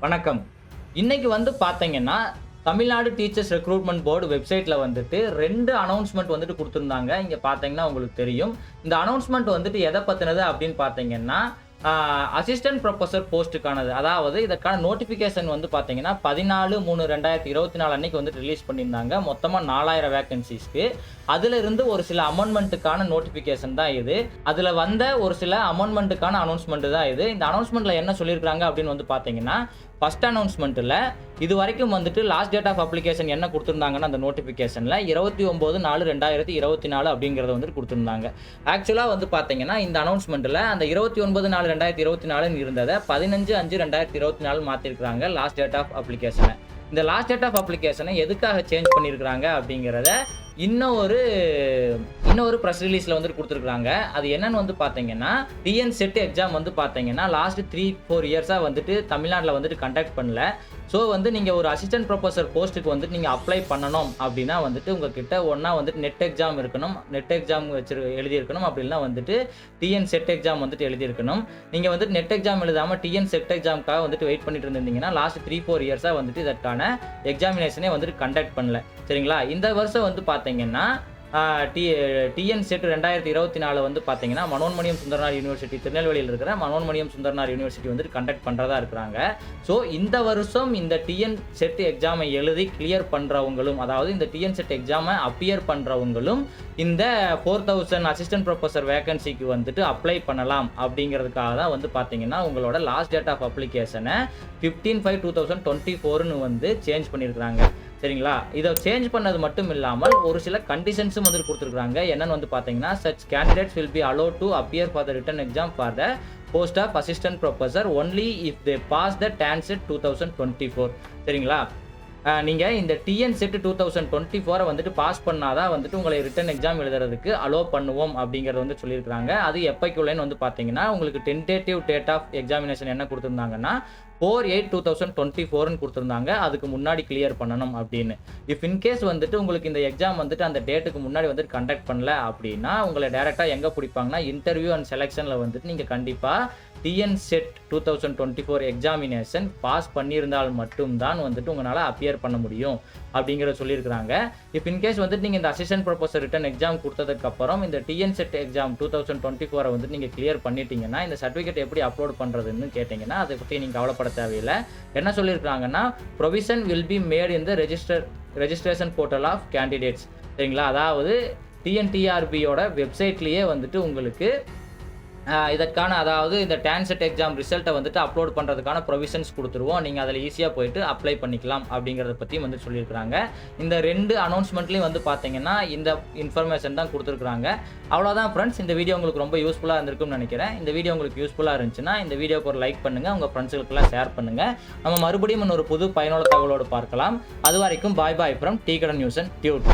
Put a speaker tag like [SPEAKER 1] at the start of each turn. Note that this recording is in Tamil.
[SPEAKER 1] வணக்கம். இன்னைக்கு பார்த்தீங்கன்னா, தமிழ்நாடு டீச்சர்ஸ் ரெக்ரூட்மென்ட் போர்டு வெப்சைட்ல 2 அனௌன்ஸ்மென்ட் குடுத்திருந்தாங்க. இங்க பார்த்தீங்கன்னா உங்களுக்கு தெரியும். இந்த அனௌன்ஸ்மென்ட் எத பத்தினது அப்படின்னு பார்த்தீங்கன்னா, அசிஸ்டன்ட் புரொஃபசர் போஸ்ட்டுக்கானது. அதாவது இதற்கான நோட்டிஃபிகேஷன் பார்த்தீங்கன்னா 14/3/2024 அன்னைக்கு ரிலீஸ் பண்ணியிருந்தாங்க. மொத்தமா 4000 வேக்கன்ஸீஸ்க்கு. அதிலிருந்து ஒரு சில அமெண்ட்மென்ட்டுக்கான நோட்டிஃபிகேஷன் தான் இது. அதுல வந்த ஒரு சில அமெண்ட்மென்ட்டுக்கான அனௌன்ஸ்மென்ட் தான் இது. இந்த அனௌன்ஸ்மென்ட்ல என்ன சொல்லியிருக்காங்க அப்படின்னு பார்த்தீங்கன்னா, ஃபர்ஸ்ட் அனௌன்ஸ்மென்ட்ல இதுவரைக்கும் லாஸ்ட் டேட் ஆஃப் அப்ளிகேஷன் என்ன குடுத்திருந்தாங்கன்னா அந்த நோட்டிஃபிகேஷன்ல 29/4/2024 அப்படிங்கறத குடுத்திருந்தாங்க. ஆக்சுவலா பார்த்தீங்கன்னா இந்த அனௌன்ஸ்மென்ட்ல அந்த 29/4/2024 இருந்தத 15/5/2024 மாத்திருக்காங்க லாஸ்ட் டேட் ஆஃப் அப்ளிகேஷனை. இந்த லாஸ்ட் டேட் ஆஃப் அப்ளிகேஷனை எதுக்காக சேஞ்ச் பண்ணியிருக்காங்க அப்படிங்கறத இன்னொரு பிரஸ் ரிலீஸ்ல கொடுத்திருக்காங்க. அது என்னன்னு பார்த்தீங்கன்னா, டிஎன் செட் எக்ஸாம் பார்த்தீங்கன்னா லாஸ்ட் 3-4 இயர்ஸா தமிழ்நாட்டுல கண்டக்ட் பண்ணல. ஸோ நீங்க ஒரு அசிஸ்டன்ட் ப்ரொஃபசர் போஸ்ட்டுக்கு நீங்க அப்ளை பண்ணணும் அப்படின்னா உங்ககிட்ட ஒன்னா நெட் எக்ஸாம் இருக்கணும். நெட் எக்ஸாம் எழுதியிருக்கணும். அப்படின்னா டிஎன் செட் எக்ஸாம் எழுதியிருக்கணும். நீங்க நெட் எக்ஸாம் எழுதாம டிஎன் செட் எக்ஸாமுக்காக வெயிட் பண்ணிட்டு இருந்தீங்கன்னா லாஸ்ட் 3-4 இயர்ஸா இதற்கான எக்ஸாமினேஷனே கண்டக்ட் பண்ணல. சரிங்களா? இந்த வருஷம் பார்த்தீங்கன்னா டிஎன் செட் 2024 பார்த்தீங்கன்னா மனோன்மணியம் சுந்தரனார் யூனிவர்சிட்டி திருநெல்வேலியில் இருக்கிற மனோன்மணியம் சுந்தரனார் யூனிவர்சிட்டி கண்டக்ட் பண்றதா இருக்கிறாங்க. ஸோ இந்த வருஷம் இந்த டிஎன் செட் எக்ஸாமை எழுதி கிளியர் பண்றவங்களும், அதாவது இந்த டிஎன் செட் எக்ஸாமை அப்பியர் பண்றவங்களும் இந்த 4000 அசிஸ்டன்ட் ப்ரொஃபசர் வேகன்சிக்கு அப்ளை பண்ணலாம் அப்படிங்கிறதுக்காக தான் பார்த்தீங்கன்னா உங்களோட லாஸ்ட் டேட் ஆஃப் அப்ளிகேஷனை 15/5/2024 சேஞ்ச் பண்ணியிருக்கிறாங்க. சரிங்களா? இதை சேஞ்ச் பண்ணது மட்டும் இல்லாமல் ஒரு சில கண்டிஷன்ஸும் கொடுத்திருக்காங்க. என்னன்னு பார்த்தீங்கன்னா, such candidates will be allowed to appear for the written exam for the post of assistant professor only if they pass the TANSET 2024. சரிங்களா? நீங்க இந்த டிஎன் செட் 2024 பாஸ் பண்ணாதான் உங்களை ரிட்டன் எக்ஸாம் எழுதுறதுக்கு அலோ பண்ணுவோம் அப்படிங்கறது சொல்லியிருக்காங்க. அது எப்பைக்குள்ளேன்னு பார்த்தீங்கன்னா உங்களுக்கு டென்டேட்டிவ் டேட் ஆஃப் எக்ஸாமினேஷன் என்ன கொடுத்திருந்தாங்கன்னா 4/8/2024 கொடுத்திருந்தாங்க. அதுக்கு முன்னாடி கிளியர் பண்ணணும் அப்படின்னு. இஃப் இன்கேஸ் உங்களுக்கு இந்த எக்ஸாம் அந்த டேட்டுக்கு முன்னாடி கண்டக்ட் பண்ணல அப்படின்னா உங்களை டைரக்டா எங்க பிடிப்பாங்கன்னா இன்டர்வியூ அண்ட் செலெக்ஷன்ல நீங்க கண்டிப்பா டிஎன் செட் 2024 எக்ஸாமினேஷன் பாஸ் பண்ணியிருந்தால் மட்டும்தான் உங்களால அப்பியர் பண்ண முடியும் அப்படிங்கறத சொல்லியிருக்காங்க. இஃப் இன்கேஸ் நீங்க இந்த அசிஸ்டன்ட் ப்ரொஃபசர் ரிட்டன் எக்ஸாம் கொடுத்ததுக்கு அப்புறம் இந்த டிஎன் செட் எக்ஸாம் 2024 நீங்க கிளியர் பண்ணிட்டீங்கன்னா இந்த சர்டிபிகேட் எப்படி அப்லோட் பண்றதுன்னு கேட்டீங்கன்னா அதை பத்தி நீங்க கவலைப்பட தேவையில்லை. என்ன சொல்லியிருக்காங்கன்னா, provision will be made in the registration portal of candidates. சரிங்களா? அதாவது டிஎன்டிஆர்பியோட வெப்சைட்லயே உங்களுக்கு இதற்கான, அதாவது இந்த டான்செட் எக்ஸாம் ரிசல்ட்டை அப்லோட் பண்ணுறதுக்கான ப்ரொவிஷன்ஸ் கொடுத்துருவோம். நீங்கள் அதில் ஈஸியாக போயிட்டு அப்ளை பண்ணிக்கலாம் அப்படிங்கிறத பற்றியும் சொல்லியிருக்காங்க. இந்த 2 அனௌன்ஸ்மெண்ட்லையும் பார்த்தீங்கன்னா இந்த இன்ஃபர்மேஷன் தான் கொடுத்துருக்காங்க. அவ்வளோதான் ஃப்ரெண்ட்ஸ். இந்த வீடியோ உங்களுக்கு ரொம்ப யூஸ்ஃபுல்லாக இருந்திருக்கும்னு நினைக்கிறேன். இந்த வீடியோ உங்களுக்கு யூஸ்ஃபுல்லாக இருந்துச்சுன்னா இந்த வீடியோக்கு ஒரு லைக் பண்ணுங்கள், உங்கள் ஃப்ரெண்ட்ஸுக்கெல்லாம் ஷேர் பண்ணுங்கள். நம்ம மறுபடியும் இன்னொரு புது பயனுள்ள தகவலோடு பார்க்கலாம். அது வரைக்கும் பாய் ஃப்ரம் டீ கடை நியூஸ் அண்ட் டியூட்.